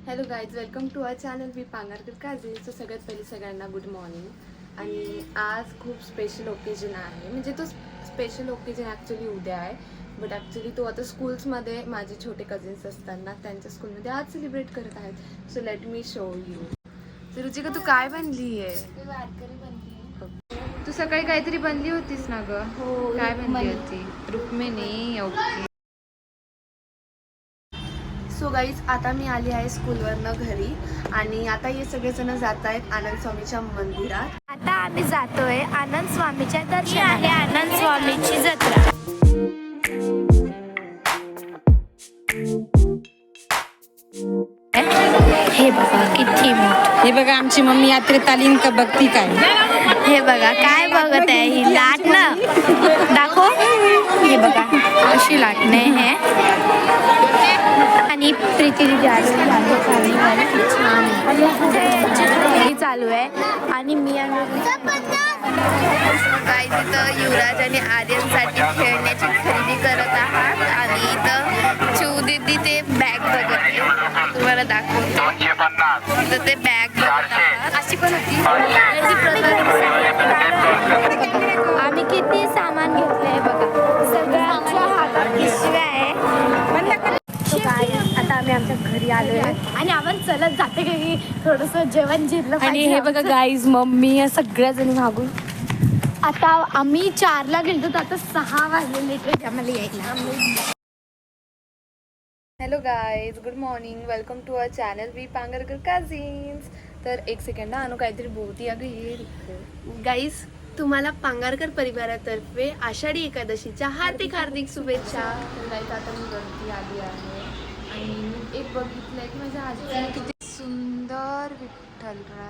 Hello guys, welcome to our channel we Pangarkar cousins. सगळ्यात पहिले सगळ्यांना गुड मॉर्निंग. आणि आज खूप स्पेशल ओकेजन आहे, म्हणजे तो स्पेशल ओकेजन ॲक्च्युली उद्या आहे, बट ॲक्च्युली तो आता स्कूल्समध्ये माझे छोटे कझिन्स असताना त्यांच्या स्कूलमध्ये आज सेलिब्रेट करत आहेत. So let me show you. तर रुचिका, तू काय बनली आहे? तू सकाळी काहीतरी बनली होतीस ना ग? हो, काय बनली होती? रुक्मिणी. ओके. सो गाईज, आता मी आली आहे स्कूलवरनं घरी आणि आता हे सगळेजण जात आहेत आनंद स्वामीच्या मंदिरात. आता आम्ही जातोय आनंद स्वामीच्या दर्शनाला. आहे आनंद स्वामीची जत्रा. हे बघा किती मोठ. हे बघा आमची मम्मी यात्रेत आली का बघती काय. हे बघा काय बघत आहे ही लाटणं. दाखव. हे बघा अशी लाटणे हे. आणि प्रीती चालू आहे आणि मी गाईज, इथं युवराज आणि आर्यनसाठी खेळण्याची खरेदी करत आहात आणि इथं चिवदीदी ते बॅग बघत आहे. तुम्हाला दाखवतो. इथं ते बॅग बघत आहात. अशी पण होती. आम्ही किती सामान घेतलंय बघा. सगळ्यांच्या हातात पिशव्या आहे. आता आम्ही आमच्या घरी आलोय आणि आपण चलत जाते की थोडंसं जेवण जिरलं. आणि हे बघा गाईज, मम्मी या सगळ्या जणी मागून. आता आम्ही 4ला गेलो तर आता 6 वाजलेले ट्रेन आम्हाला यायला. Hello guys, good morning. Welcome to our channel we Pangarkar cousins. तर एक सेकंड, अनु काहीतरी बोलती. अगं हे गाईज, तुम्हाला पांगारकर परिवारातर्फे आषाढी एकादशीच्या हार्दिक हार्दिक शुभेच्छा. तर गाईज, आता मी वरती आली आहे आणि मी एक बघितलंय की माझ्या आजीने किती सुंदर विठ्ठलरा